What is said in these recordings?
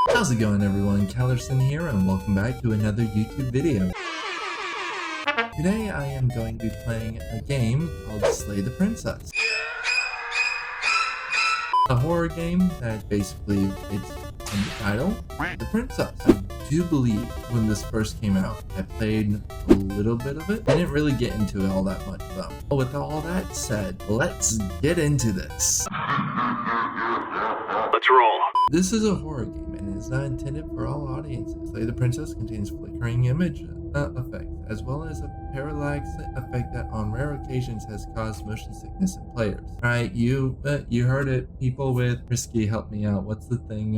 How's it going, everyone? Kellerson here, and welcome back to another YouTube video. Today I am going to be playing a game called Slay the Princess. A horror game that basically, it's in the title, the princess. I do believe when this first came out, I played a little bit of it. I didn't really get into it all that much though. But with all that said, let's get into this. Let's roll. This is a horror game and is not intended for all audiences. Slay the Princess contains flickering image effect, as well as a parallax effect that on rare occasions has caused motion sickness in players. Alright, you heard it. People with Risky, help me out. What's the thing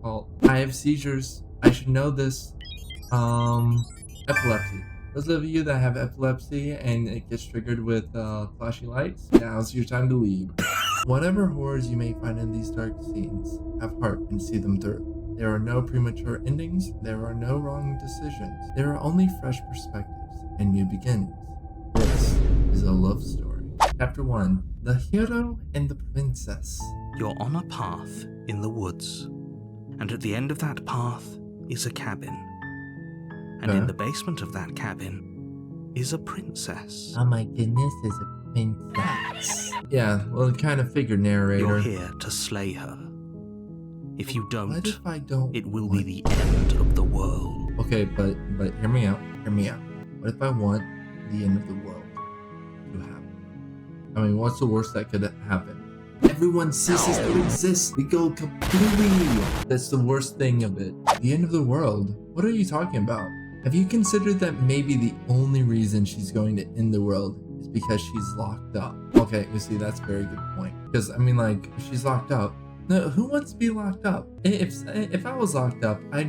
called? I have seizures. I should know this. Epilepsy. Those of you that have epilepsy and it gets triggered with flashy lights, now's your time to leave. Whatever horrors you may find in these dark scenes, have heart and see them through. There are no premature endings, there are no wrong decisions. There are only fresh perspectives and new beginnings. This is a love story. Chapter 1. The Hero and the Princess. You're on a path in the woods, and at the end of that path is a cabin. And in the basement of that cabin is a princess. Oh my goodness, is a princess. Yeah, well, kind of figured, narrator. You're here to slay her. If you don't, What if I don't it will be the end of the world. Okay, but hear me out. What if I want the end of the world to happen? I mean, what's the worst that could happen? Everyone ceases to exist. We go completely. That's the worst thing of it. The end of the world? What are you talking about? Have you considered that maybe the only reason she's going to end the world is because she's locked up? Okay, you see, that's a very good point. Because, I mean, like, if she's locked up, no, who wants to be locked up? If I was locked up, I'd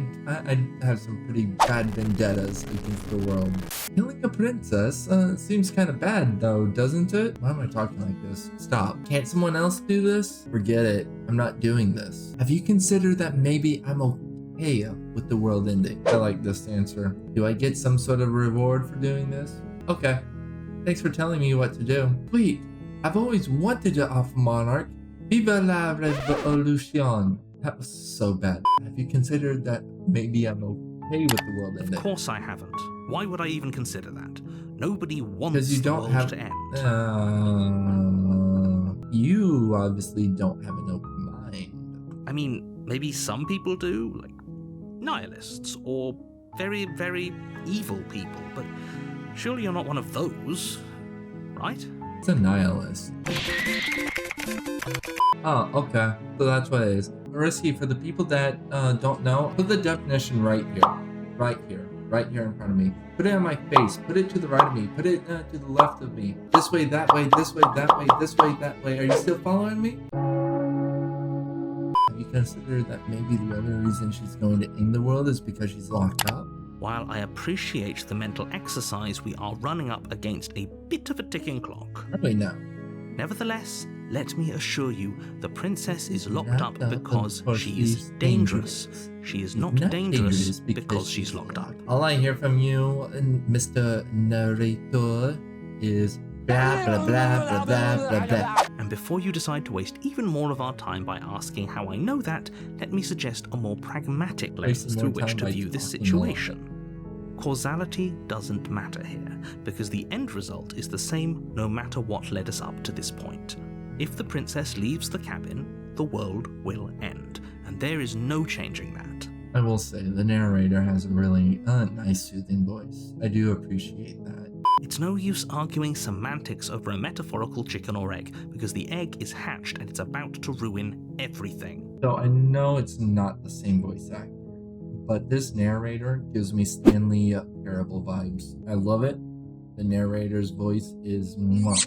have some pretty bad vendettas against the world. Killing a princess seems kind of bad, though, doesn't it? Why am I talking like this? Stop. Can't someone else do this? Forget it. I'm not doing this. Have you considered that maybe I'm okay with the world ending? I like this answer. Do I get some sort of reward for doing this? Okay. Thanks for telling me what to do. Sweet. I've always wanted to offer Monarch. Viva la revolution. That was so bad. Have you considered that maybe I'm okay with the world ending? Of course I haven't. Why would I even consider that? Nobody wants Because you the don't world have to end. You obviously don't have an open mind. I mean, maybe some people do, like nihilists or very, very evil people, but surely you're not one of those, right? It's a nihilist. Oh, okay. So that's what it is. Risky, for the people that don't know, put the definition right here in front of me. Put it on my face. Put it to the right of me. Put it to the left of me. This way, that way, this way, that way, this way, that way. Are you still following me? Have you considered that maybe the other reason she's going to end the world is because she's locked up? While I appreciate the mental exercise, we are running up against a bit of a ticking clock. Wait, no. Nevertheless, let me assure you, the princess is locked up because she is dangerous. She is not dangerous because she's locked up. All I hear from you, Mr. Narrator, is blah, blah, blah, blah, blah, blah, blah. And before you decide to waste even more of our time by asking how I know that, let me suggest a more pragmatic lens through which to view this situation. Causality doesn't matter here, because the end result is the same no matter what led us up to this point. If the princess leaves the cabin, the world will end, and there is no changing that. I will say, the narrator has a really nice, soothing voice. I do appreciate that. It's no use arguing semantics over a metaphorical chicken or egg, because the egg is hatched and it's about to ruin everything. So I know it's not the same voice actor, but this narrator gives me Stanley Parable vibes. I love it. The narrator's voice is mwah.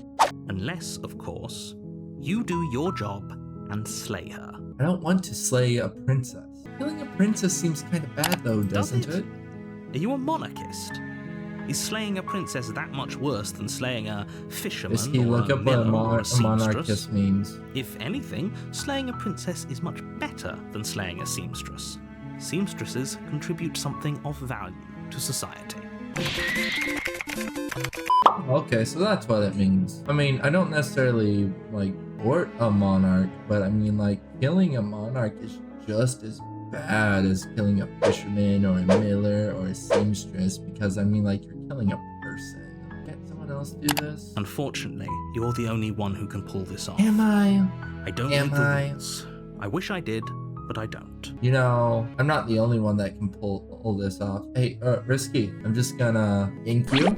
Unless, of course, you do your job and slay her. I don't want to slay a princess. Killing a princess seems kind of bad though, doesn't it? Are you a monarchist? Is slaying a princess that much worse than slaying a fisherman or look a up what miller or a a seamstress? monarchist means. If anything, slaying a princess is much better than slaying a seamstress. Seamstresses contribute something of value to society. Okay, so that's what it means. I mean, I don't necessarily like court a monarch, but I mean, like, killing a monarch is just as bad as killing a fisherman or a miller or a seamstress, because I mean, like, you're killing a person. Can't someone else do this? Unfortunately, you're the only one who can pull this off. Am I? I don't read the rules. I wish I did, but I don't. You know, I'm not the only one that can pull this off. Hey, Risky, I'm just gonna ink you.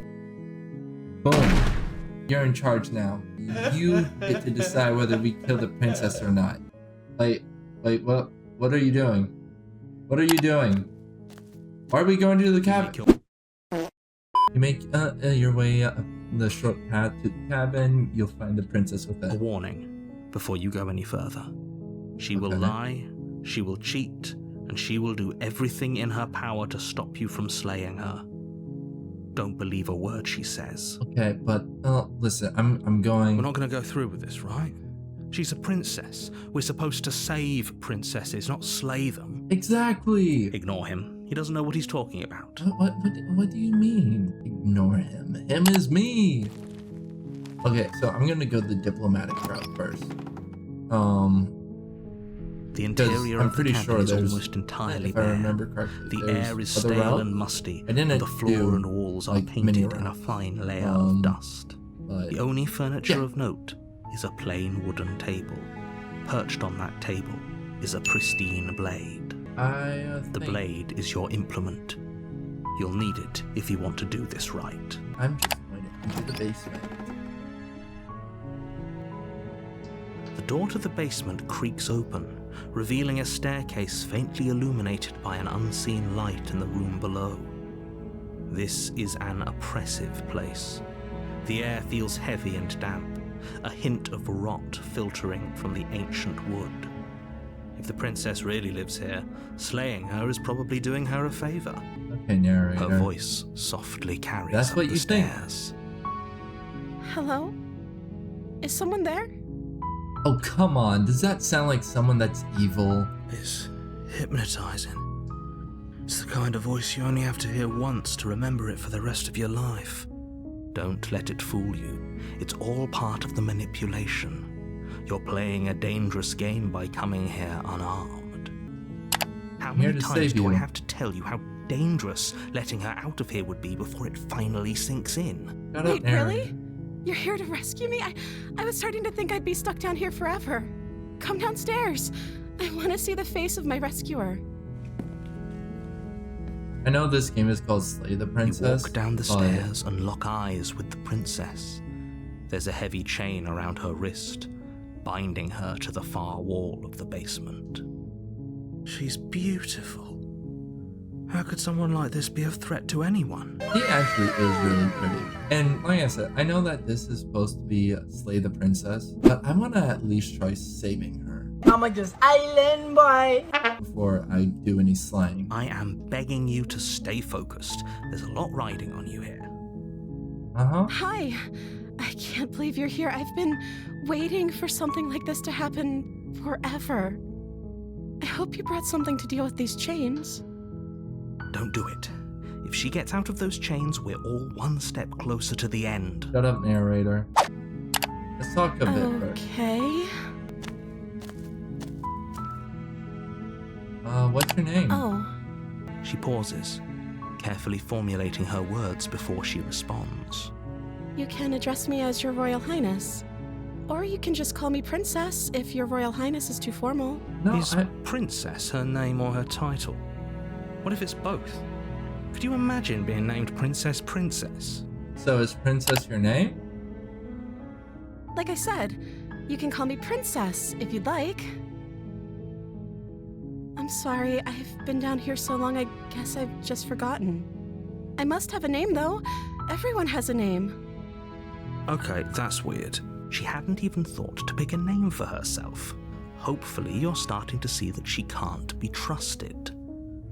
Boom. You're in charge now. You get to decide whether we kill the princess or not. Wait, what are you doing? What are you doing? Why are we going to the cabin? You make your way up the short path to the cabin. You'll find the princess with A it. warning before you go any further. She will lie, she will cheat, and she will do everything in her power to stop you from slaying her. Don't believe a word she says. Okay, but listen, I'm going. We're not going to go through with this, right? She's a princess. We're supposed to save princesses, not slay them. Exactly. Ignore him. He doesn't know what he's talking about. What do you mean? Ignore him. Him is me. Okay, so I'm gonna go the diplomatic route first. The interior I'm of the pretty cabin sure is there's, almost entirely if I bare. remember correctly, The air is other stale route. and musty, I didn't and the floor do, and walls are like, mini painted in a routes. fine layer of dust. But The only furniture yeah. of note is a plain wooden table. Perched on that table is a pristine blade. The blade is your implement. You'll need it if you want to do this right. I'm just going to enter the basement. The door to the basement creaks open, revealing a staircase faintly illuminated by an unseen light in the room below. This is an oppressive place. The air feels heavy and damp, a hint of rot filtering from the ancient wood. If the princess really lives here, slaying her is probably doing her a favor. Okay, narrator. Her voice softly carries That's up what the you think. stairs. Hello? Is someone there? Oh, come on. Does that sound like someone that's evil? It's hypnotizing. It's the kind of voice you only have to hear once to remember it for the rest of your life. Don't let it fool you. It's all part of the manipulation. You're playing a dangerous game by coming here unarmed. How I'm here many to times save do I you. have to tell you how dangerous letting her out of here would be before it finally sinks in? Shut Wait, up, narrator. really? You're here to rescue me? I was starting to think I'd be stuck down here forever. Come downstairs. I want to see the face of my rescuer. I know this game is called Slay the Princess. You walk down the but stairs and lock eyes with the princess. There's a heavy chain around her wrist, binding her to the far wall of the basement. She's beautiful. How could someone like this be a threat to anyone? She actually is really pretty. And like I said, I know that this is supposed to be Slay the Princess, but I want to at least try saving her I'm a just island boy. before I do any slaying. I am begging you to stay focused. There's a lot riding on you here. Hi. I can't believe you're here. I've been waiting for something like this to happen forever. I hope you brought something to deal with these chains. Don't do it. If she gets out of those chains, we're all one step closer to the end. Shut up, narrator. Let's talk a bit first. Okay. What's your name? Oh. She pauses, carefully formulating her words before she responds. You can address me as Your Royal Highness. Or you can just call me Princess if Your Royal Highness is too formal. No, Is Princess her name or her title? What if it's both? Could you imagine being named Princess? So is Princess your name? Like I said, you can call me Princess if you'd like. I'm sorry, I've been down here so long, I guess I've just forgotten. I must have a name, though. Everyone has a name. Okay, that's weird. She hadn't even thought to pick a name for herself. Hopefully you're starting to see that she can't be trusted.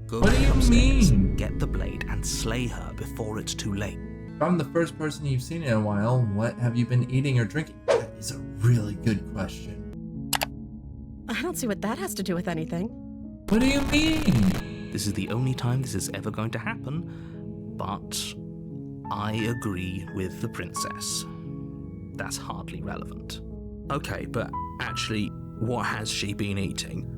Go What do you upstairs, mean? get the blade and slay her before it's too late. If I'm the first person you've seen in a while, what have you been eating or drinking? That is a really good question. I don't see what that has to do with anything. What do you mean? This is the only time this is ever going to happen, but I agree with the princess. That's hardly relevant. Okay, but actually, what has she been eating?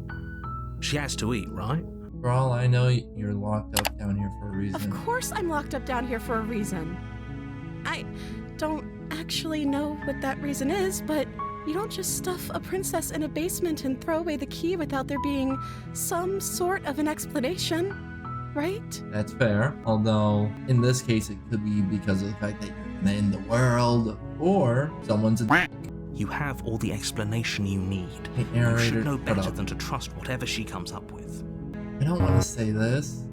She has to eat, right? For all I know, you're locked up down here for a reason. Of course I'm locked up down here for a reason. I don't actually know what that reason is, but you don't just stuff a princess in a basement and throw away the key without there being some sort of an explanation, right? That's fair. Although, in this case, it could be because of the fact that you're gonna end the world, or someone's a You have all the explanation you need. Hey, You narrator, should know shut better up. than to trust whatever she comes up with. I don't want to say this.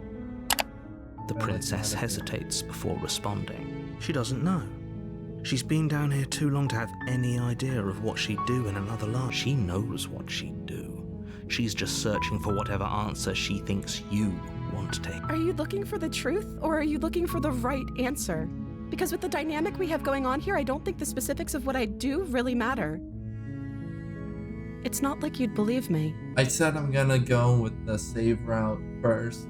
The I like princess that. hesitates before responding. She doesn't know. She's been down here too long to have any idea of what she'd do in another life. She knows what she'd do. She's just searching for whatever answer she thinks you want to take. Are you looking for the truth, or are you looking for the right answer? Because with the dynamic we have going on here, I don't think the specifics of what I do really matter. It's not like you'd believe me. I said I'm gonna go with the save route first,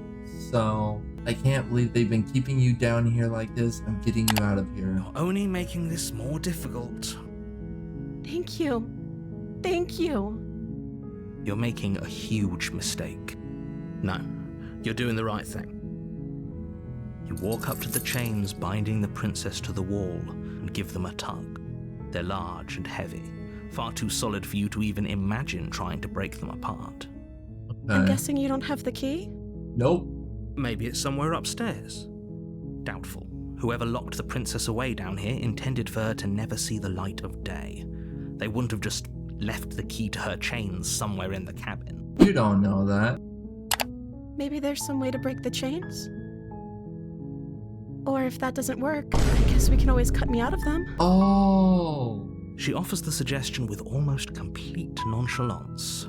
so I can't believe they've been keeping you down here like this. I'm getting you out of here. You're only making this more difficult. Thank you. Thank you. You're making a huge mistake. No, you're doing the right thing. You walk up to the chains binding the princess to the wall and give them a tug. They're large and heavy, far too solid for you to even imagine trying to break them apart. I'm Okay. guessing you don't have the key? Nope. Maybe it's somewhere upstairs. Doubtful. Whoever locked the princess away down here intended for her to never see the light of day. They wouldn't have just left the key to her chains somewhere in the cabin. You don't know that. Maybe there's some way to break the chains? Or if that doesn't work, I guess we can always cut me out of them. Oh. She offers the suggestion with almost complete nonchalance.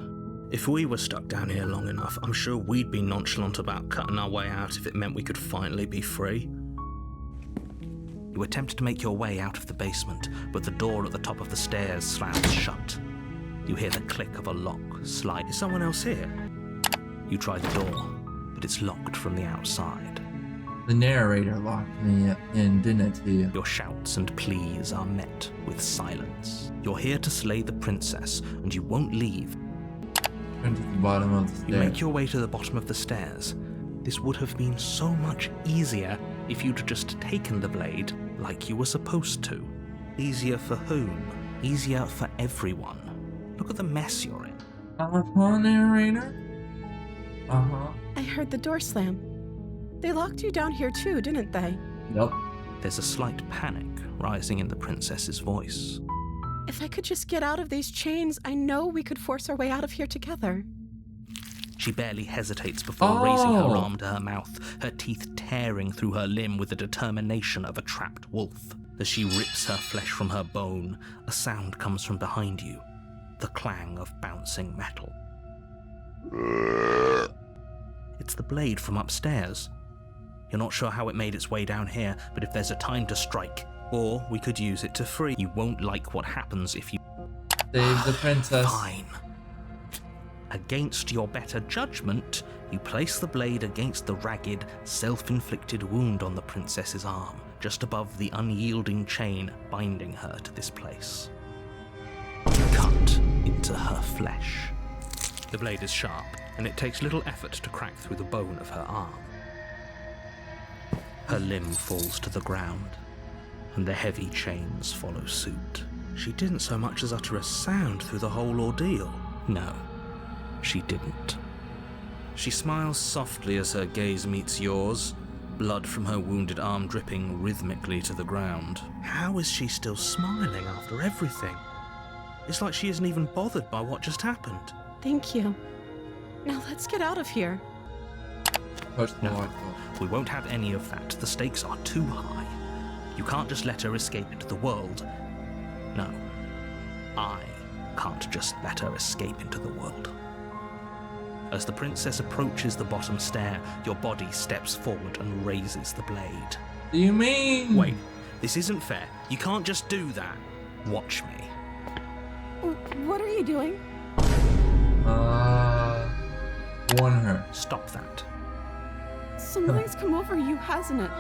If we were stuck down here long enough, I'm sure we'd be nonchalant about cutting our way out if it meant we could finally be free. You attempt to make your way out of the basement, but the door at the top of the stairs slams shut. You hear the click of a lock slide. Is someone else here? You try the door, but it's locked from the outside. The narrator locked me in, didn't he? Your shouts and pleas are met with silence. You're here to slay the princess, and you won't leave. Turn to the bottom of the You stairs. make your way to the bottom of the stairs. This would have been so much easier if you'd just taken the blade like you were supposed to. Easier for whom? Easier for everyone. Look at the mess you're in. Uh-huh, narrator? Uh-huh. I heard the door slam. They locked you down here too, didn't they? Yep. There's a slight panic rising in the princess's voice. If I could just get out of these chains, I know we could force our way out of here together. She barely hesitates before raising her arm to her mouth, her teeth tearing through her limb with the determination of a trapped wolf. As she rips her flesh from her bone, a sound comes from behind you, the clang of bouncing metal. It's the blade from upstairs. You're not sure how it made its way down here, but if there's a time to strike, or we could use it to free. You won't like what happens if you... Save the princess. Fine. Against your better judgment, you place the blade against the ragged, self-inflicted wound on the princess's arm, just above the unyielding chain binding her to this place. Cut into her flesh. The blade is sharp, and it takes little effort to crack through the bone of her arm. Her limb falls to the ground, and the heavy chains follow suit. She didn't so much as utter a sound through the whole ordeal. No, she didn't. She smiles softly as her gaze meets yours, blood from her wounded arm dripping rhythmically to the ground. How is she still smiling after everything? It's like she isn't even bothered by what just happened. Thank you. Now let's get out of here. Push the No. lock. We won't have any of that. The stakes are too high. You can't just let her escape into the world. No, I can't just let her escape into the world. As the princess approaches the bottom stair, your body steps forward and raises the blade. Do you mean? Wait, this isn't fair. You can't just do that. Watch me. What are you doing? Warn her. Stop that. Something's come over you, hasn't it?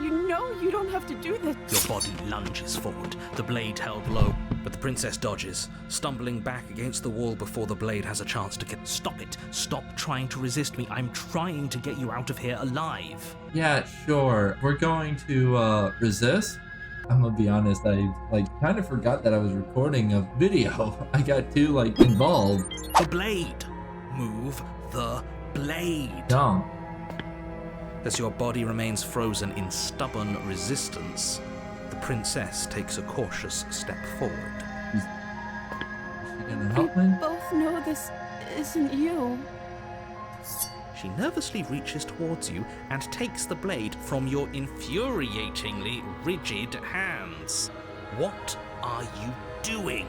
You know you don't have to do this. Your body lunges forward, the blade held low. But the princess dodges, stumbling back against the wall before the blade has a chance to get... Stop it! Stop trying to resist me. I'm trying to get you out of here alive. Yeah, sure. We're going to resist. I'm gonna be honest, I kind of forgot that I was recording a video. I got too involved. The blade! Move the blade! Don't. As your body remains frozen in stubborn resistance, the princess takes a cautious step forward. Is she gonna help me? Both know this isn't you. She nervously reaches towards you and takes the blade from your infuriatingly rigid hands. What are you doing?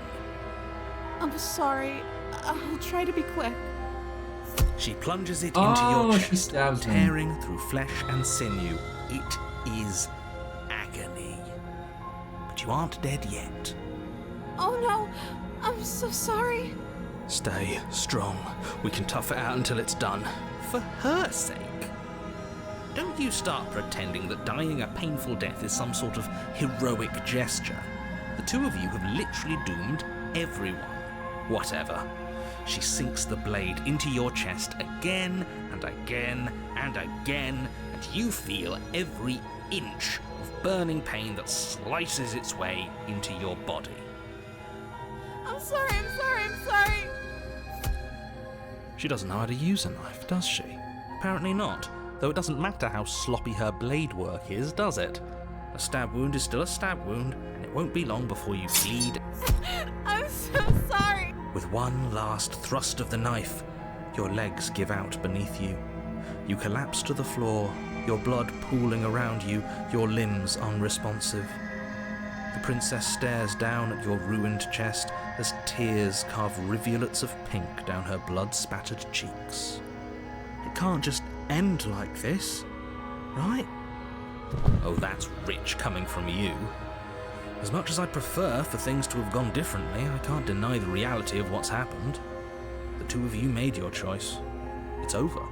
I'm sorry. I'll try to be quick. She plunges it into your chest, she stabs me. tearing through flesh and sinew. It is agony. But you aren't dead yet. Oh no, I'm so sorry. Stay strong. We can tough it out until it's done. For her sake. Don't you start pretending that dying a painful death is some sort of heroic gesture. The two of you have literally doomed everyone. Whatever. She sinks the blade into your chest again and again and again, and you feel every inch of burning pain that slices its way into your body. I'm sorry. She doesn't know how to use a knife, does she? Apparently not, though it doesn't matter how sloppy her blade work is, does it? A stab wound is still a stab wound, and it won't be long before you bleed. I'm so sorry. With one last thrust of the knife, your legs give out beneath you. You collapse to the floor, your blood pooling around you, your limbs unresponsive. The princess stares down at your ruined chest as tears carve rivulets of pink down her blood-spattered cheeks. It can't just end like this, right? Oh, that's rich coming from you. As much as I'd prefer for things to have gone differently, I can't deny the reality of what's happened. The two of you made your choice. It's over.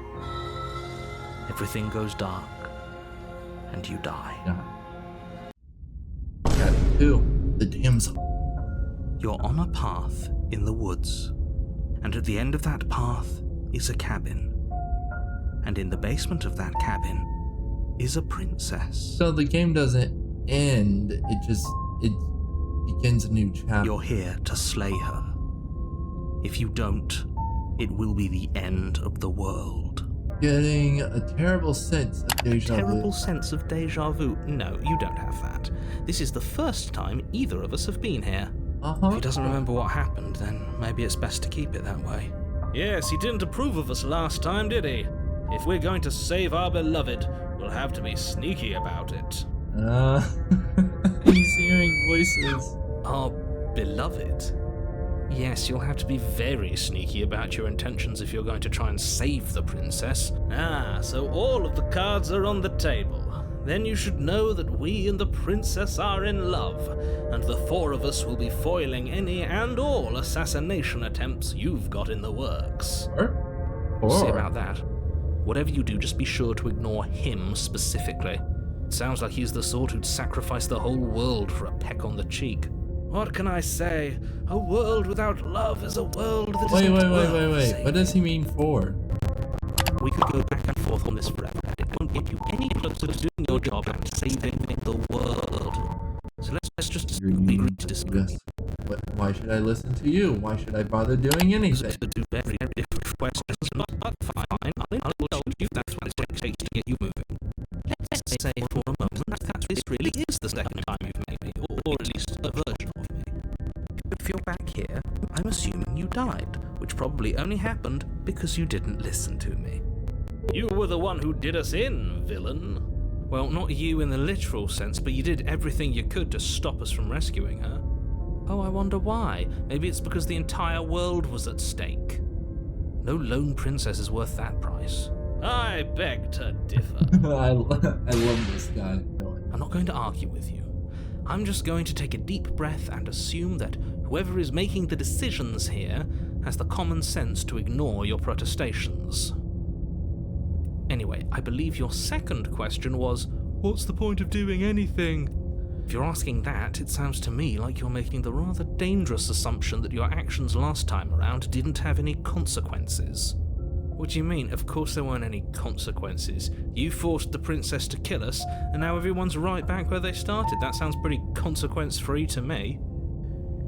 Everything goes dark, and you die. Yeah. Got two. The damsel. You're on a path in the woods, and at the end of that path is a cabin. And in the basement of that cabin is a princess. So the game doesn't end, it begins a new chapter. You're here to slay her. If you don't, it will be the end of the world. Getting a terrible sense of deja vu. Terrible sense of deja vu? No, you don't have that. This is the first time either of us have been here. If he doesn't remember what happened, then maybe it's best to keep it that way. Yes, he didn't approve of us last time, did he? If we're going to save our beloved, we'll have to be sneaky about it. He's hearing voices. Our beloved? Yes, you'll have to be very sneaky about your intentions if you're going to try and save the princess. Ah, so all of the cards are on the table. Then you should know that we and the princess are in love, and the four of us will be foiling any and all assassination attempts you've got in the works. See about that. Whatever you do, just be sure to ignore him specifically. It sounds like he's the sort who'd sacrifice the whole world for a peck on the cheek. What can I say? A world without love is a world that isn't worth saving. What does he mean for? We could go back and forth on this forever. It won't get you any closer to doing your job and saving the world. So let's just agree to disagree. Yes. Why should I listen to you? Why should I bother doing anything? To do very different questions, but fine. I'll tell you that's what it takes to get you moving. Let's say for a moment that this really is the second time you've made me, or at least a version of me. If you're back here, I'm assuming you died, which probably only happened because you didn't listen to me. You were the one who did us in, villain. Well, not you in the literal sense, but you did everything you could to stop us from rescuing her. Oh, I wonder why. Maybe it's because the entire world was at stake. No lone princess is worth that price. I beg to differ. I love this guy. I'm not going to argue with you. I'm just going to take a deep breath and assume that whoever is making the decisions here has the common sense to ignore your protestations. Anyway, I believe your second question was, what's the point of doing anything? If you're asking that, it sounds to me like you're making the rather dangerous assumption that your actions last time around didn't have any consequences. What do you mean? Of course there weren't any consequences. You forced the princess to kill us, and now everyone's right back where they started. That sounds pretty consequence-free to me.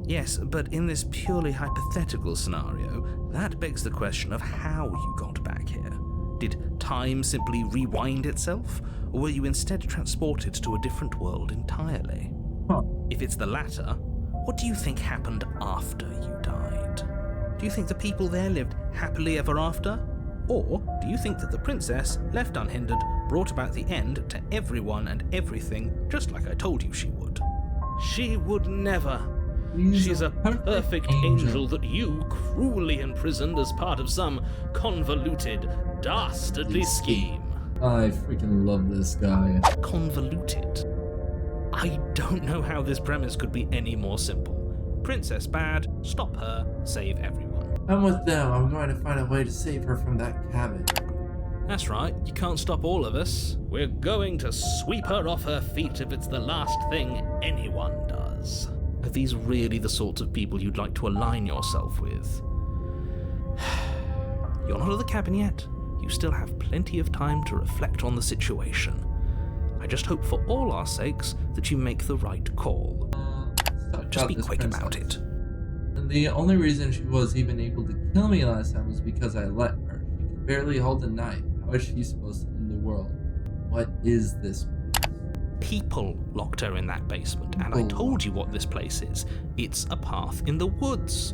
Yes, but in this purely hypothetical scenario, that begs the question of how you got back here. Did time simply rewind itself, or were you instead transported to a different world entirely? If it's the latter, what do you think happened after you died? Do you think the people there lived happily ever after? Or do you think that the princess, left unhindered, brought about the end to everyone and everything, just like I told you she would? She would never. She's a perfect angel that you cruelly imprisoned as part of some convoluted, dastardly scheme. I freaking love this guy. Convoluted? I don't know how this premise could be any more simple. Princess bad, stop her, save everyone. I'm with them. I'm going to find a way to save her from that cabin. That's right, you can't stop all of us. We're going to sweep her off her feet if it's the last thing anyone does. Are these really the sorts of people you'd like to align yourself with? You're not at the cabin yet. You still have plenty of time to reflect on the situation. I just hope for all our sakes that you make the right call. Just be quick about it. And the only reason she was even able to kill me last time was because I let her. She could barely hold a knife. How is she supposed to end the world? What is this place? People locked her in that basement, and I told you what this place is. It's a path in the woods.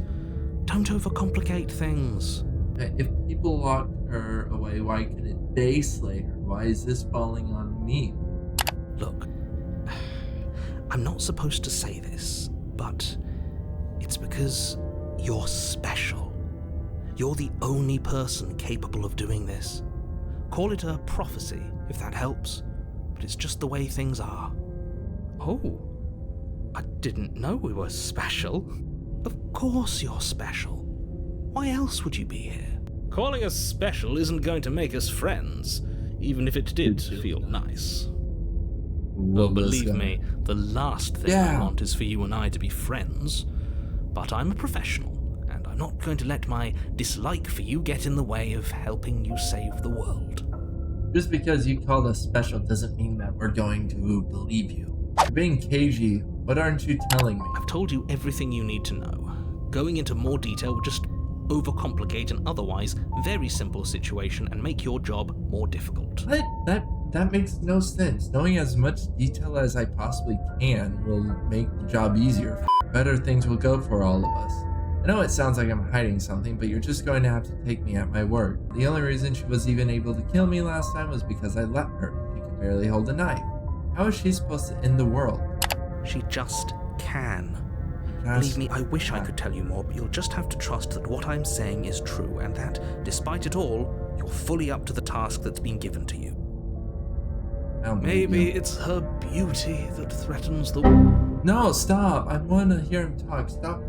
Don't overcomplicate things. If people locked her away, why couldn't they slay her? Why is this falling on me? Look, I'm not supposed to say this, but it's because you're special. You're the only person capable of doing this. Call it a prophecy, if that helps, but it's just the way things are. Oh, I didn't know we were special. Of course you're special. Why else would you be here? Calling us special isn't going to make us friends, even if it did feel nice. Well, believe me, the last thing I want is for you and I to be friends. But I'm a professional, and I'm not going to let my dislike for you get in the way of helping you save the world. Just because you called us special doesn't mean that we're going to believe you. You're being cagey. What aren't you telling me? I've told you everything you need to know. Going into more detail would just overcomplicate an otherwise very simple situation and make your job more difficult. That makes no sense. Knowing as much detail as I possibly can will make the job easier. Better things will go for all of us. I know it sounds like I'm hiding something, but you're just going to have to take me at my word. The only reason she was even able to kill me last time was because I let her. She could barely hold a knife. How is she supposed to end the world? She just can. Believe me, I wish I could tell you more, but you'll just have to trust that what I'm saying is true, and that, despite it all, you're fully up to the task that's been given to you. Maybe it's her beauty that threatens the... No, stop! I want to hear him talk. Stop.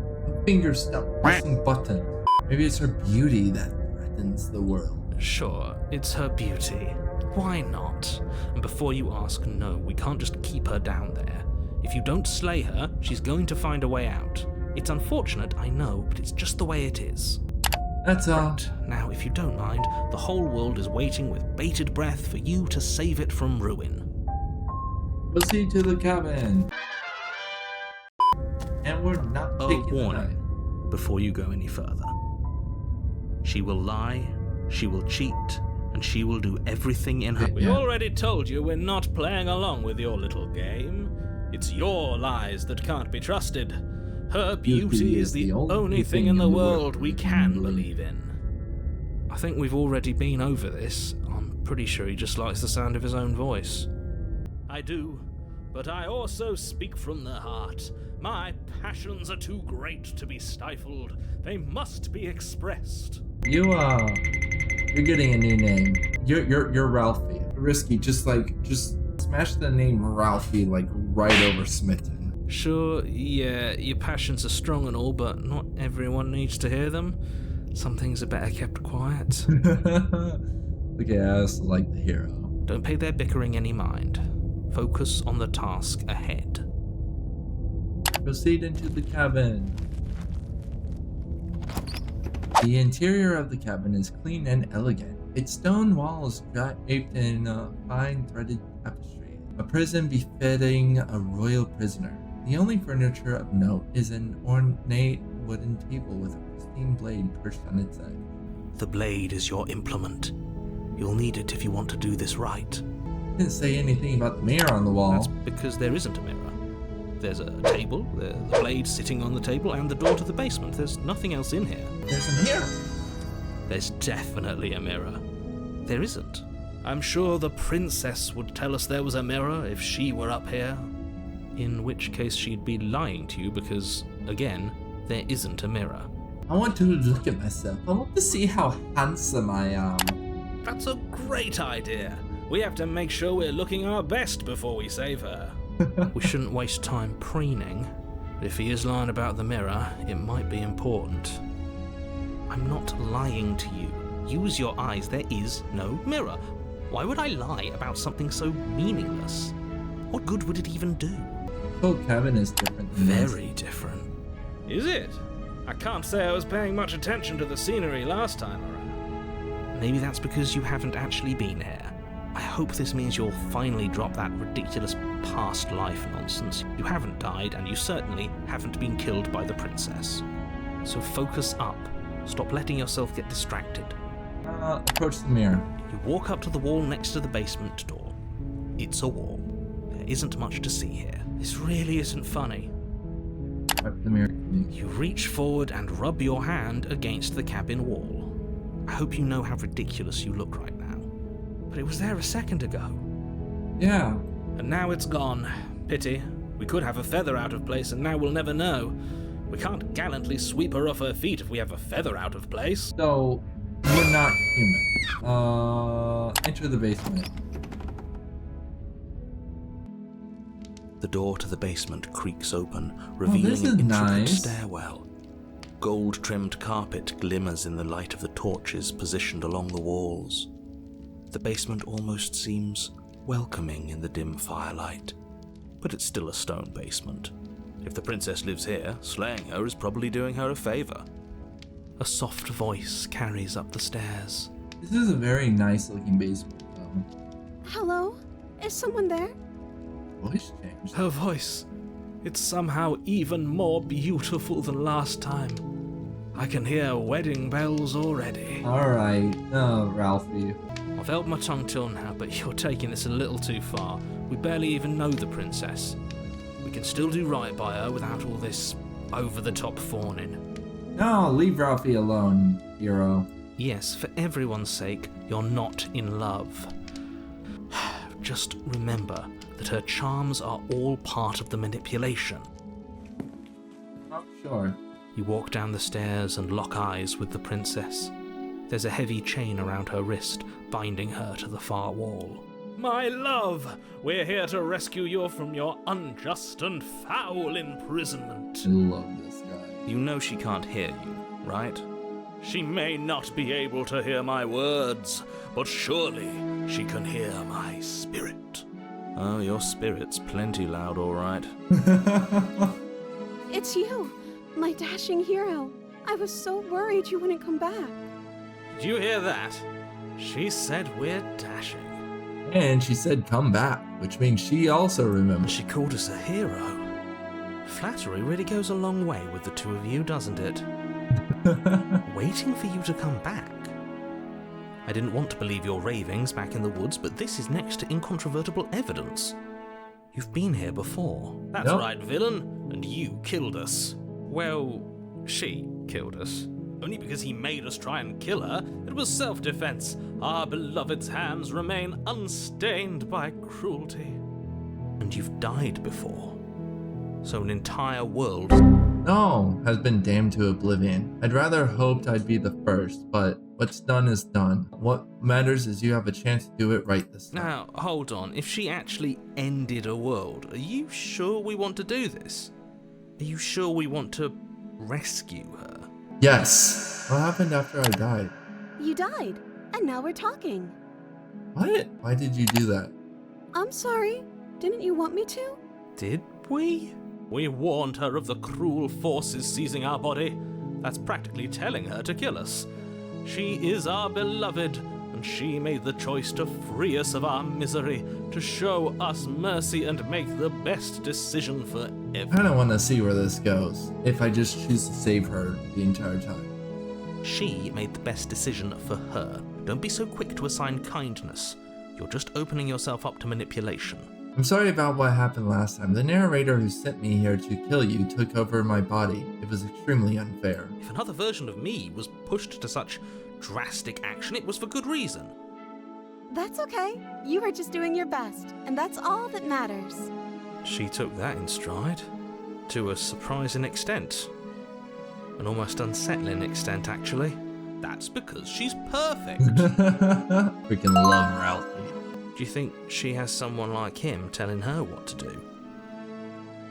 Fingers, stop pressing buttons. Maybe it's her beauty that threatens the world. Sure, it's her beauty. Why not? And before you ask, no, we can't just keep her down there. If you don't slay her, she's going to find a way out. It's unfortunate, I know, but it's just the way it is. That's all. Right. Now, if you don't mind, the whole world is waiting with bated breath for you to save it from ruin. Proceed to the cabin. And we're not taking the warning knife. Before you go any further. She will lie, she will cheat, and she will do everything in her... We already told you we're not playing along with your little game. It's your lies that can't be trusted. Her beauty is the only thing in the world we can believe in. I think we've already been over this. I'm pretty sure he just likes the sound of his own voice. I do, but I also speak from the heart. My passions are too great to be stifled. They must be expressed. You're getting a new name. You're Ralphie. Risky, just smash the name Ralphie like right over Smitten. Sure, yeah, your passions are strong and all, but not everyone needs to hear them. Some things are better kept quiet. Look at us like the hero. Don't pay their bickering any mind. Focus on the task ahead. Proceed into the cabin. The interior of the cabin is clean and elegant. Its stone walls draped in a fine threaded tapestry, a prison befitting a royal prisoner. The only furniture of note is an ornate wooden table with a pristine blade perched on its edge. The blade is your implement. You'll need it if you want to do this right. Didn't say anything about the mirror on the wall. That's because there isn't a mirror. There's a table, the blade sitting on the table, and the door to the basement. There's nothing else in here. There's a mirror. There's definitely a mirror. There isn't. I'm sure the princess would tell us there was a mirror if she were up here. In which case she'd be lying to you because, again, there isn't a mirror. I want to look at myself. I want to see how handsome I am. That's a great idea. We have to make sure we're looking our best before we save her. We shouldn't waste time preening. If he is lying about the mirror, it might be important. I'm not lying to you. Use your eyes. There is no mirror. Why would I lie about something so meaningless? What good would it even do? The whole cabin is different than this. Very different. Is it? I can't say I was paying much attention to the scenery last time around. Maybe that's because you haven't actually been here. I hope this means you'll finally drop that ridiculous past life nonsense. You haven't died, and you certainly haven't been killed by the princess. So focus up. Stop letting yourself get distracted. Approach the mirror. You walk up to the wall next to the basement door. It's a wall. There isn't much to see here. This really isn't funny. Wipe the mirror. You reach forward and rub your hand against the cabin wall. I hope you know how ridiculous you look right now. But it was there a second ago. Yeah. And now it's gone. Pity. We could have a feather out of place and now we'll never know. We can't gallantly sweep her off her feet if we have a feather out of place. So, you're not human. Enter the basement. The door to the basement creaks open, revealing this an is intricate nice. stairwell. Gold-trimmed carpet glimmers in the light of the torches positioned along the walls. The basement almost seems welcoming in the dim firelight, but it's still a stone basement. If the princess lives here, slaying her is probably doing her a favor. A soft voice carries up the stairs. This is a very nice looking basement, though. Hello? Is someone there? Voice changed. Her voice, it's somehow even more beautiful than last time. I can hear wedding bells already. Alright. Oh, Ralphie. I've held my tongue till now, but you're taking this a little too far. We barely even know the princess. We can still do right by her without all this over-the-top fawning. No, leave Ralphie alone, hero. Yes, for everyone's sake, you're not in love. Just remember that her charms are all part of the manipulation. Not sure. You walk down the stairs and lock eyes with the princess. There's a heavy chain around her wrist, binding her to the far wall. My love, we're here to rescue you from your unjust and foul imprisonment. I love this guy. You know she can't hear you, right? She may not be able to hear my words, but surely she can hear my spirit. Oh, your spirit's plenty loud, all right. It's you, my dashing hero. I was so worried you wouldn't come back. Did you hear that? She said we're dashing. And she said come back, which means she also remembers. She called us a hero. Flattery really goes a long way with the two of you, doesn't it? Waiting for you to come back. I didn't want to believe your ravings back in the woods, but this is next to incontrovertible evidence. You've been here before. That's Nope. right, villain. And you killed us. Well, she killed us. Only because he made us try and kill her. It was self-defense. Our beloved's hands remain unstained by cruelty. And you've died before. So an entire world... No, has been damned to oblivion. I'd rather hoped I'd be the first, but what's done is done. What matters is you have a chance to do it right this time. Now, hold on. If she actually ended a world, are you sure we want to do this? Are you sure we want to rescue her? Yes. What happened after I died? You died, and now we're talking. What? Why did you do that? I'm sorry. Didn't you want me to? Did we? We warned her of the cruel forces seizing our body. That's practically telling her to kill us. She is our beloved, and she made the choice to free us of our misery, to show us mercy and make the best decision for I everyone. kind of want to see where this goes. If I just choose to save her the entire time. She made the best decision for her. Don't be so quick to assign kindness. You're just opening yourself up to manipulation. I'm sorry about what happened last time. The narrator who sent me here to kill you took over my body. It was extremely unfair. If another version of me was pushed to such drastic action, it was for good reason. That's okay. You were just doing your best, and that's all that matters. She took that in stride, to a surprising extent. An almost unsettling extent, actually. That's because she's perfect. Freaking love Ralphie. Do you think she has someone like him telling her what to do?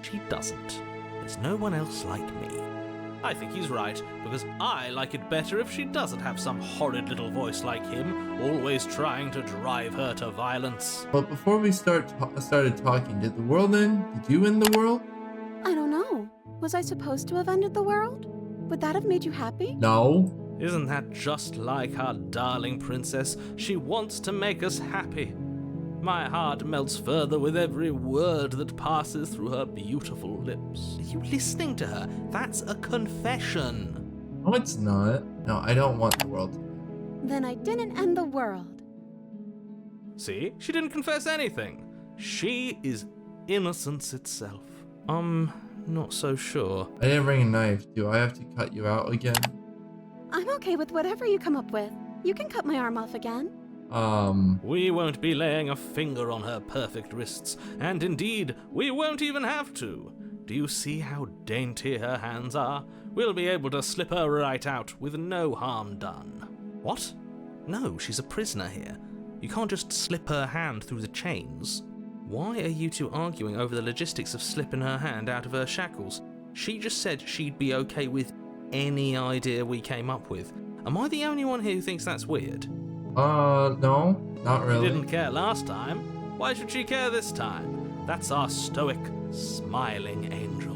She doesn't. There's no one else like me. I think he's right, because I like it better if she doesn't have some horrid little voice like him, always trying to drive her to violence. But before we started talking, did the world end? Did you end the world? I don't know. Was I supposed to have ended the world? Would that have made you happy? No. Isn't that just like our darling princess? She wants to make us happy. My heart melts further with every word that passes through her beautiful lips. Are you listening to her? That's a confession. No, it's not. No, I don't want the world to end. Then I didn't end the world. See? She didn't confess anything. She is innocence itself. I'm not so sure. I didn't bring a knife. Do I have to cut you out again? I'm okay with whatever you come up with. You can cut my arm off again. We won't be laying a finger on her perfect wrists, and indeed, we won't even have to. Do you see how dainty her hands are? We'll be able to slip her right out with no harm done. What? No, she's a prisoner here. You can't just slip her hand through the chains. Why are you two arguing over the logistics of slipping her hand out of her shackles? She just said she'd be okay with any idea we came up with. Am I the only one here who thinks that's weird? No, not really. She didn't care last time. Why should she care this time? That's our stoic, smiling angel.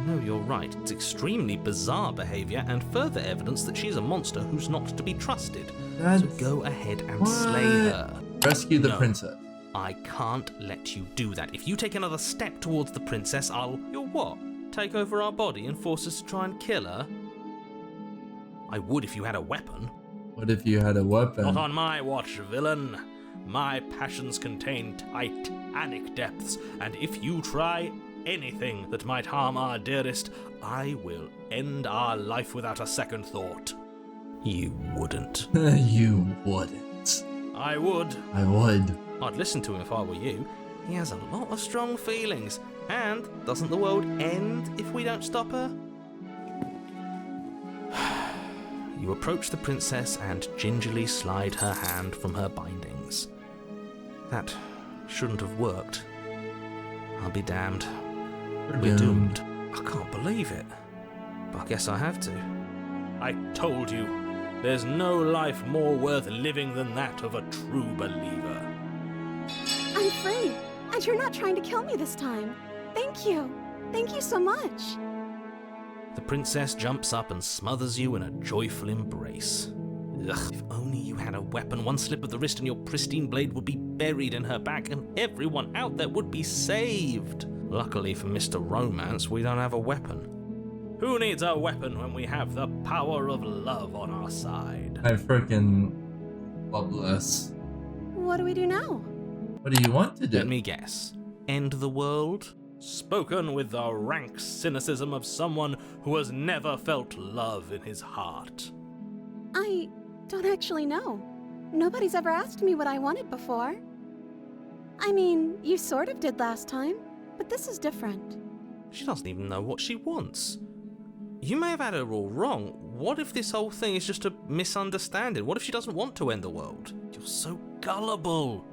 No, you're right. It's extremely bizarre behavior and further evidence that she's a monster who's not to be trusted. That's... So go ahead and What? slay her. Rescue the No. princess. I can't let you do that. If you take another step towards the princess, You'll what? Take over our body and force us to try and kill her? I would if you had a weapon. What if you had a weapon? Not on my watch, villain. My passions contain titanic depths, and if you try anything that might harm our dearest, I will end our life without a second thought. You wouldn't. You wouldn't. I would. I would. I'd listen to him if I were you. He has a lot of strong feelings. And doesn't the world end if we don't stop her? You approach the princess and gingerly slide her hand from her bindings. That shouldn't have worked. I'll be damned. We're doomed. I can't believe it. But I guess I have to. I told you, there's no life more worth living than that of a true believer. I'm free, and you're not trying to kill me this time. Thank you. Thank you so much. The princess jumps up and smothers you in a joyful embrace. Ugh, if only you had a weapon, one slip of the wrist and your pristine blade would be buried in her back and everyone out there would be saved. Luckily for Mr. Romance, we don't have a weapon. Who needs a weapon when we have the power of love on our side? I freaking love this. What do we do now? What do you want to do? Let me guess. End the world? Spoken with the rank cynicism of someone who has never felt love in his heart. I don't actually know. Nobody's ever asked me what I wanted before. I mean, you sort of did last time, but this is different. She doesn't even know what she wants. You may have had her all wrong. What if this whole thing is just a misunderstanding? What if she doesn't want to end the world? You're so gullible.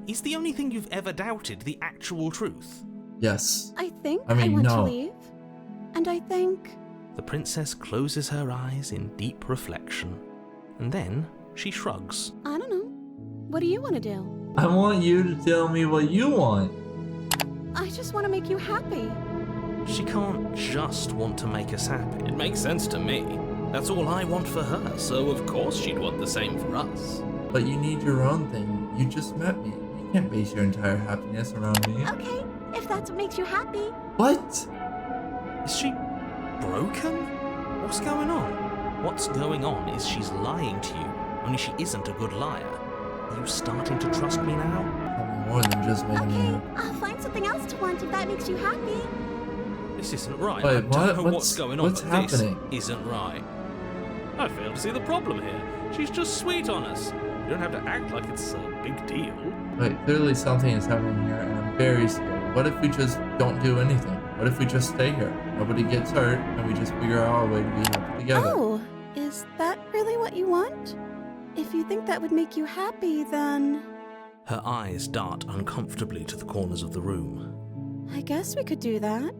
Is the only thing you've ever doubted the actual truth? Yes. I think I mean, want no. to leave. And I think... The princess closes her eyes in deep reflection. And then she shrugs. I don't know. What do you want to do? I want you to tell me what you want. I just want to make you happy. She can't just want to make us happy. It makes sense to me. That's all I want for her, so of course she'd want the same for us. But you need your own thing. You just met me. You can't base your entire happiness around me. Okay, if that's what makes you happy. What? Is she broken? What's going on? What's going on is she's lying to you, only she isn't a good liar. Are you starting to trust me now? Tell me more than just making Okay, you. I'll find something else to want if that makes you happy. This isn't right. Wait, I don't what? know what's going on, What's but happening? this isn't right. I fail to see the problem here. She's just sweet on us. You don't have to act like it's a big deal. Wait, clearly something is happening here, and I'm very scared. What if we just don't do anything? What if we just stay here? Nobody gets hurt, and we just figure out a way to be happy together. Oh, is that really what you want? If you think that would make you happy, then Her eyes dart uncomfortably to the corners of the room. I guess we could do that.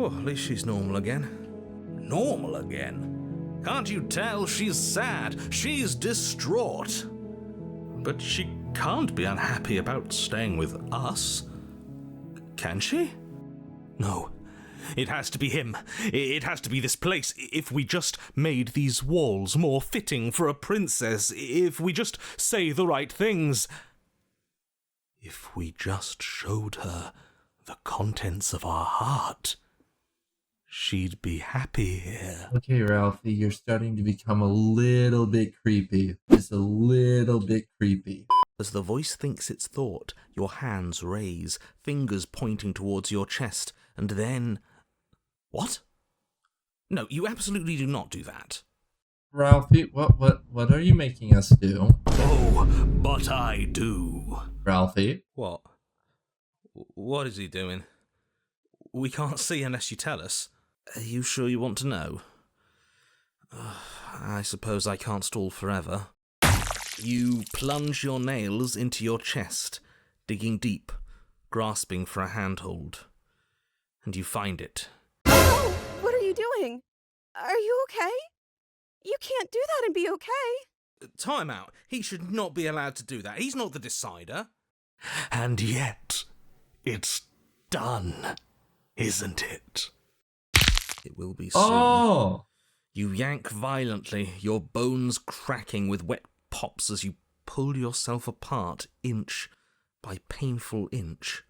Oh, at least she's normal again. Normal again? Can't you tell she's sad? She's distraught. But she can't be unhappy about staying with us. Can she? No. It has to be him. It has to be this place. If we just made these walls more fitting for a princess, if we just say the right things, if we just showed her the contents of our heart, she'd be happy here. Okay, Ralphie, you're starting to become a little bit creepy. Just a little bit creepy. As the voice thinks its thought, your hands raise, fingers pointing towards your chest, and then... What? No, you absolutely do not do that. Ralphie, what are you making us do? Oh, but I do. Ralphie? What? What is he doing? We can't see unless you tell us. Are you sure you want to know? I suppose I can't stall forever. You plunge your nails into your chest, digging deep, grasping for a handhold. And you find it. Oh, what are you doing? Are you okay? You can't do that and be okay. Time out. He should not be allowed to do that. He's not the decider. And yet, it's done, isn't it? It will be soon. Oh! You yank violently, your bones cracking with wet pops as you pull yourself apart inch by painful inch.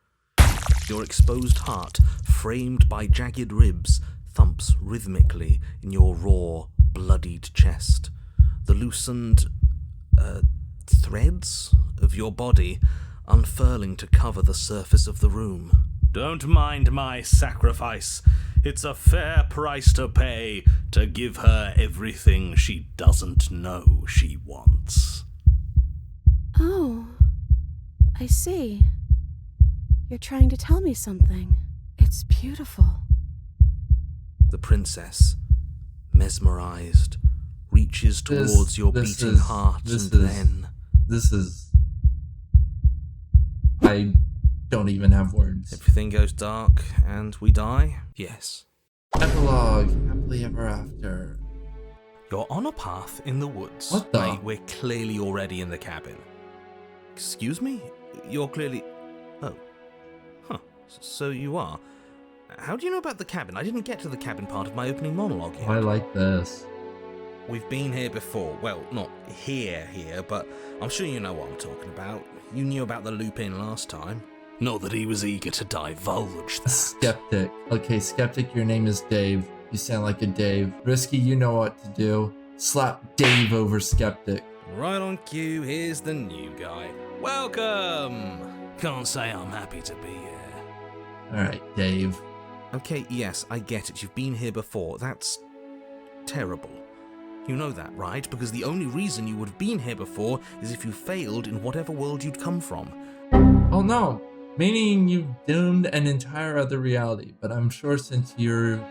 Your exposed heart, framed by jagged ribs, thumps rhythmically in your raw, bloodied chest. The loosened threads of your body unfurling to cover the surface of the room. Don't mind my sacrifice. It's a fair price to pay to give her everything she doesn't know she wants. Oh, I see. You're trying to tell me something. It's beautiful. The princess, mesmerized, reaches towards your beating heart then... This is... I don't even have words. Everything goes dark and we die? Yes. Epilogue, happily ever after. You're on a path in the woods. What the? Mate, we're clearly already in the cabin. Excuse me? You're clearly... Oh. Huh. So you are. How do you know about the cabin? I didn't get to the cabin part of my opening monologue yet. I like this. We've been here before. Well, not here, but I'm sure you know what I'm talking about. You knew about the loop-in last time. Not that he was eager to divulge that. Skeptic. Okay, Skeptic, your name is Dave. You sound like a Dave. Risky, you know what to do. Slap Dave over Skeptic. Right on cue, here's the new guy. Welcome! Can't say I'm happy to be here. Alright, Dave. Okay, yes, I get it. You've been here before. That's terrible. You know that, right? Because the only reason you would have been here before is if you failed in whatever world you'd come from. Oh no, meaning you've doomed an entire other reality. But I'm sure since you're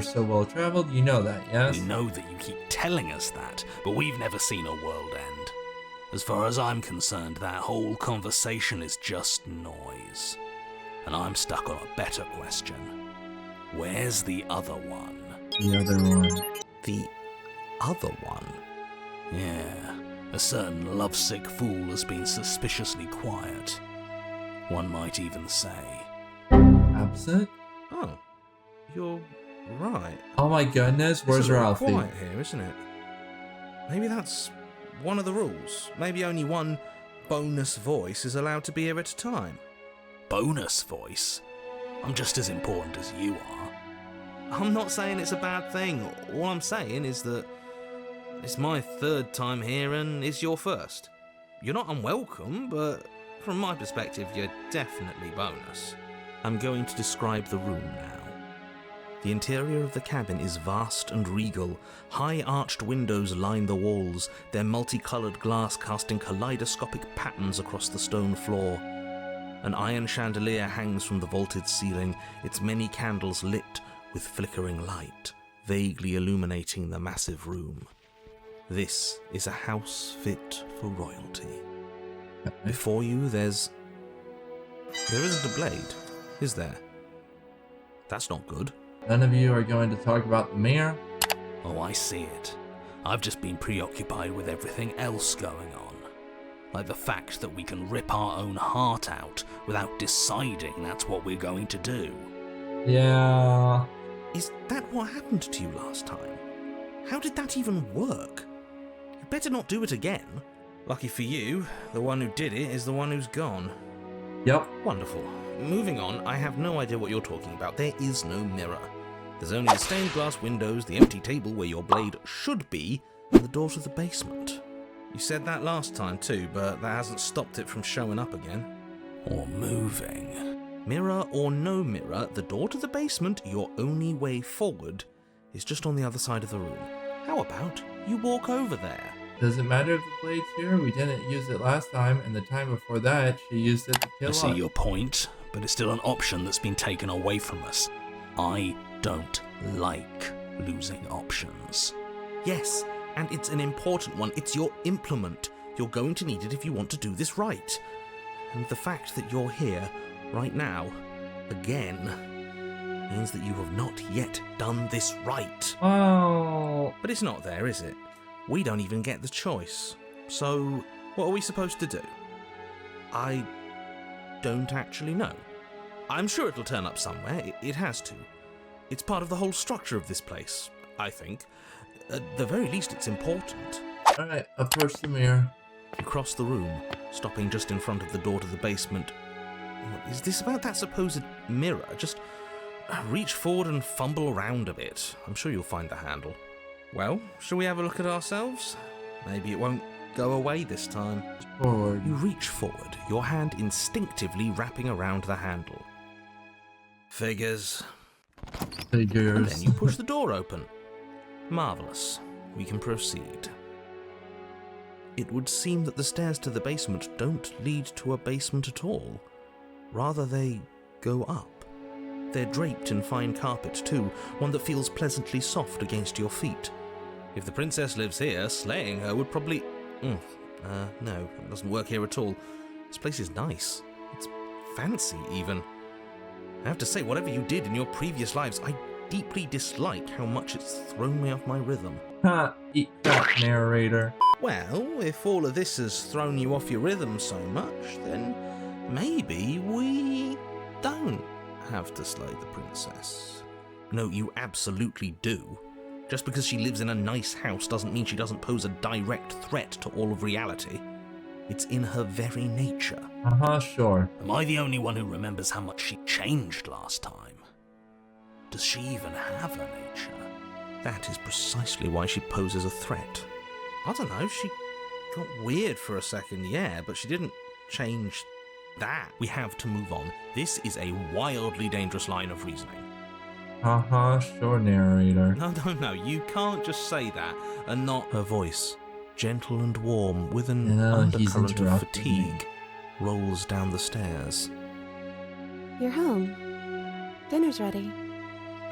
so well traveled, you know that, yes? We know that you keep telling us that, but we've never seen a world end. As far as I'm concerned, that whole conversation is just noise. And I'm stuck on a better question. Where's the other one? The other one. The other one? Yeah, a certain lovesick fool has been suspiciously quiet. One might even say. Absent? Oh, You're right. Oh my goodness, where's It's a little Ralphie? quiet here, isn't it? Maybe that's one of the rules. Maybe only one bonus voice is allowed to be here at a time. Bonus voice? I'm just as important as you are. I'm not saying it's a bad thing. All I'm saying is that it's my third time here and it's your first. You're not unwelcome, but from my perspective, you're definitely bonus. I'm going to describe the room now. The interior of the cabin is vast and regal. High arched windows line the walls, their multicoloured glass casting kaleidoscopic patterns across the stone floor. An iron chandelier hangs from the vaulted ceiling, its many candles lit with flickering light, vaguely illuminating the massive room. This is a house fit for royalty. Before you, there isn't a blade, is there? That's not good. None of you are going to talk about the mirror? Oh, I see it. I've just been preoccupied with everything else going on. Like the fact that we can rip our own heart out without deciding that's what we're going to do. Yeah. Is that what happened to you last time? How did that even work? You better not do it again. Lucky for you, the one who did it is the one who's gone. Yep. Wonderful. Moving on, I have no idea what you're talking about. There is no mirror. There's only the stained glass windows, the empty table where your blade should be, and the door to the basement. You said that last time too, but that hasn't stopped it from showing up again. Or moving. Mirror or no mirror, the door to the basement, your only way forward, is just on the other side of the room. How about you walk over there? Does it matter if the blade's here? We didn't use it last time, and the time before that, she used it to kill I us. see your point, but it's still an option that's been taken away from us. I don't like losing options. Yes, and it's an important one. It's your implement. You're going to need it if you want to do this right. And the fact that you're here, right now, again, means that you have not yet done this right. Oh. But it's not there, is it? We don't even get the choice. So, what are we supposed to do? I don't actually know. I'm sure it'll turn up somewhere. It has to. It's part of the whole structure of this place, I think. At the very least, it's important. Alright, approach the mirror. You cross the room, stopping just in front of the door to the basement. What is this about that supposed mirror? Just reach forward and fumble around a bit. I'm sure you'll find the handle. Well, shall we have a look at ourselves? Maybe it won't go away this time. Forward. You reach forward, your hand instinctively wrapping around the handle. Figures. And then you push the door open. Marvellous. We can proceed. It would seem that the stairs to the basement don't lead to a basement at all. Rather, they go up. They're draped in fine carpet too, one that feels pleasantly soft against your feet. If the princess lives here, slaying her would probably... no, it doesn't work here at all. This place is nice. It's fancy, even. I have to say, whatever you did in your previous lives, I deeply dislike how much it's thrown me off my rhythm. Ha! Eat that, narrator. Well, if all of this has thrown you off your rhythm so much, then maybe we don't have to slay the princess. No, you absolutely do. Just because she lives in a nice house doesn't mean she doesn't pose a direct threat to all of reality. It's in her very nature. Sure. Am I the only one who remembers how much she changed last time? Does she even have a nature? That is precisely why she poses a threat. I don't know, she got weird for a second, yeah, but she didn't change that. We have to move on. This is a wildly dangerous line of reasoning. Sure, narrator. No, you can't just say that and not... Her voice, gentle and warm, with an he's undercurrent of interrupting me. fatigue, rolls down the stairs. You're home. Dinner's ready.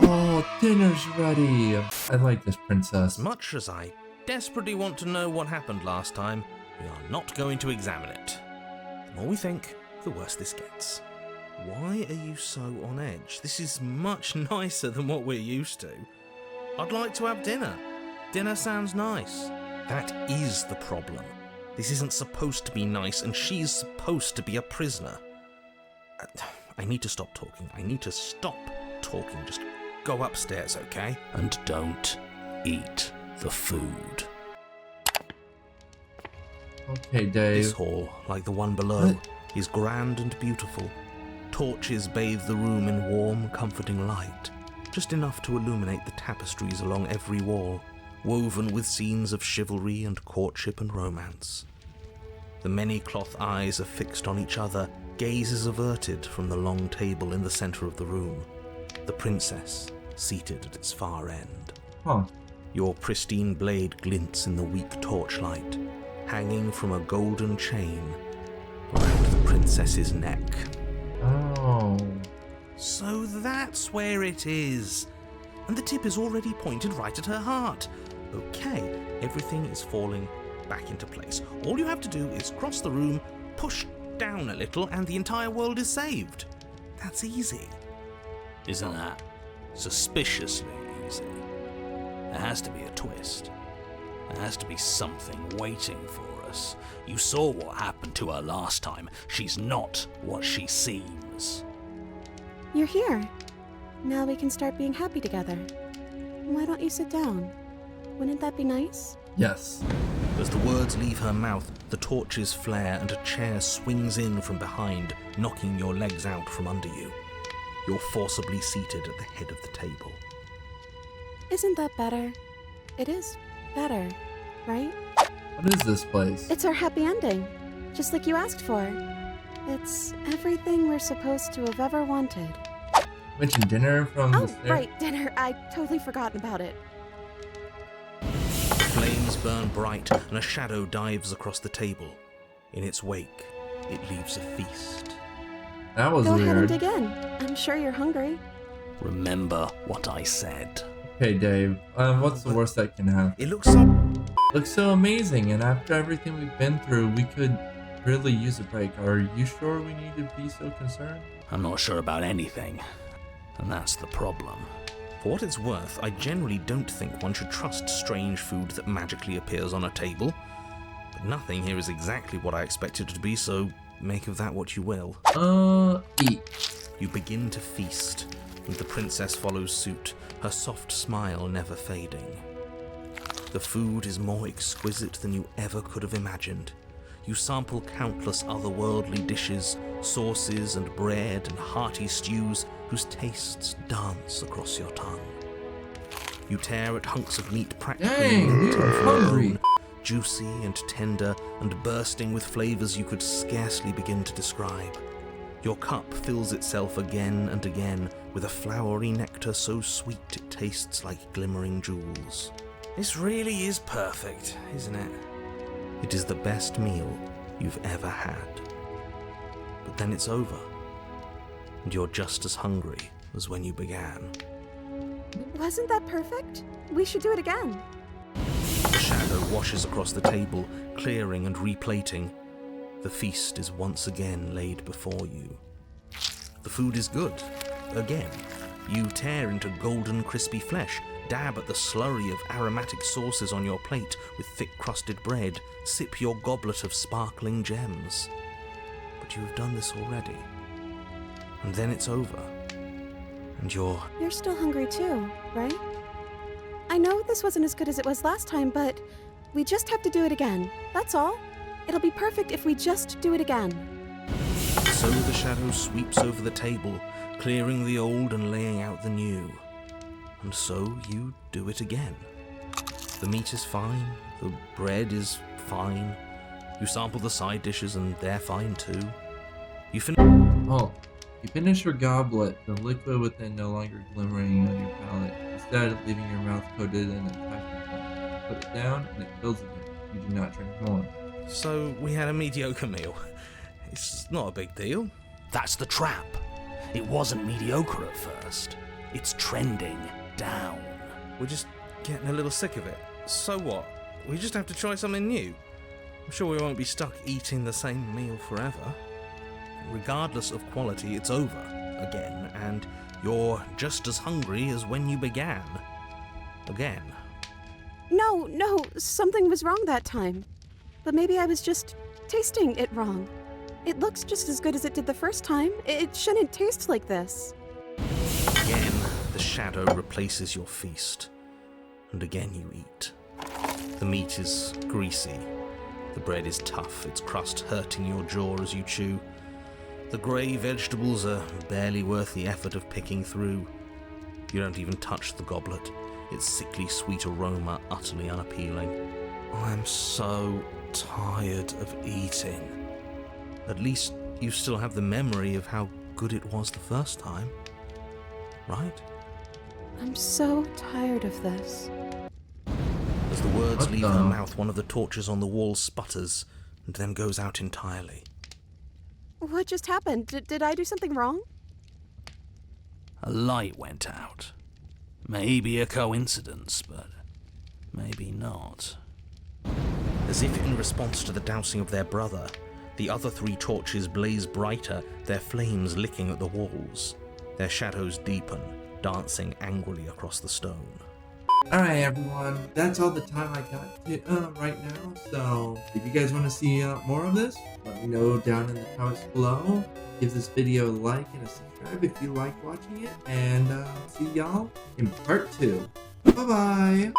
Oh, dinner's ready. I like this princess. As much as I desperately want to know what happened last time, we are not going to examine it. The more we think, the worse this gets. Why are you so on edge? This is much nicer than what we're used to. I'd like to have dinner. Dinner sounds nice. That is the problem. This isn't supposed to be nice, and she's supposed to be a prisoner. I need to stop talking. I need to stop talking. Just go upstairs, okay? And don't eat the food. Okay, Dave. This hall, like the one below, is grand and beautiful. Torches bathe the room in warm, comforting light, just enough to illuminate the tapestries along every wall, woven with scenes of chivalry and courtship and romance. The many cloth eyes are fixed on each other, gazes averted from the long table in the center of the room, the princess seated at its far end. Huh. Your pristine blade glints in the weak torchlight, hanging from a golden chain around the princess's neck. Oh. So that's where it is. And the tip is already pointed right at her heart. Okay, everything is falling back into place. All you have to do is cross the room, push down a little, and the entire world is saved. That's easy. Isn't that suspiciously easy? There has to be a twist. There has to be something waiting for us. You saw what happened to her last time. She's not what she seems. You're here. Now we can start being happy together. Why don't you sit down? Wouldn't that be nice? Yes. As the words leave her mouth, the torches flare and a chair swings in from behind, knocking your legs out from under you. You're forcibly seated at the head of the table. Isn't that better? It is better, right? What is this place? It's our happy ending, just like you asked for. It's everything we're supposed to have ever wanted. Mentioned dinner from Oh, the stair- right, dinner. I totally forgotten about it. Flames burn bright and a shadow dives across the table. In its wake, it leaves a feast. That was Go ahead and weird. dig in. I'm sure you're hungry. Remember what I said. Okay, Dave. What's the worst that can happen? It looks so... Looks so amazing, and after everything we've been through, we could really use a break. Are you sure we need to be so concerned? I'm not sure about anything, and that's the problem. For what it's worth, I generally don't think one should trust strange food that magically appears on a table. But nothing here is exactly what I expected it to be, so make of that what you will. Eat. You begin to feast, and the princess follows suit, her soft smile never fading. The food is more exquisite than you ever could have imagined. You sample countless otherworldly dishes, sauces and bread and hearty stews whose tastes dance across your tongue. You tear at hunks of meat practically Dang, melting you're from your hungry. bone, juicy and tender and bursting with flavors you could scarcely begin to describe. Your cup fills itself again and again with a flowery nectar so sweet it tastes like glimmering jewels. This really is perfect, isn't it? It is the best meal you've ever had. But then it's over, and you're just as hungry as when you began. Wasn't that perfect? We should do it again. The shadow washes across the table, clearing and replating. The feast is once again laid before you. The food is good. Again, you tear into golden crispy flesh, dab at the slurry of aromatic sauces on your plate with thick-crusted bread, sip your goblet of sparkling gems. But you have done this already. And then it's over. And you're Still hungry too, right? I know this wasn't as good as it was last time, but we just have to do it again. That's all. It'll be perfect if we just do it again. So the shadow sweeps over the table, clearing the old and laying out the new. And so you do it again. The meat is fine, the bread is fine. You sample the side dishes and they're fine too. You Oh. You finish your goblet, the liquid within no longer glimmering on your palate, instead leaving your mouth coated in a packing point. Put it down and it fills again. You do not drink more. So we had a mediocre meal. It's not a big deal. That's the trap. It wasn't mediocre at first. It's trending down. We're just getting a little sick of it. So what? We just have to try something new. I'm sure we won't be stuck eating the same meal forever. Regardless of quality, it's over again, and you're just as hungry as when you began. Again. No, something was wrong that time. But maybe I was just tasting it wrong. It looks just as good as it did the first time. It shouldn't taste like this. Again, the shadow replaces your feast, and again you eat. The meat is greasy, the bread is tough, its crust hurting your jaw as you chew. The grey vegetables are barely worth the effort of picking through. You don't even touch the goblet, its sickly sweet aroma utterly unappealing. I'm so tired of eating. At least you still have the memory of how good it was the first time, right? I'm so tired of this. As the words leave her mouth, one of the torches on the wall sputters and then goes out entirely. What just happened? Did I do something wrong? A light went out. Maybe a coincidence, but maybe not. As if in response to the dousing of their brother, the other 3 torches blaze brighter, their flames licking at the walls. Their shadows deepen, dancing angrily across the stone. Alright everyone, that's all the time I got to right now, so if you guys want to see more of this, let me know down in the comments below. Give this video a like and a subscribe if you like watching it, and see y'all in part 2. Bye bye!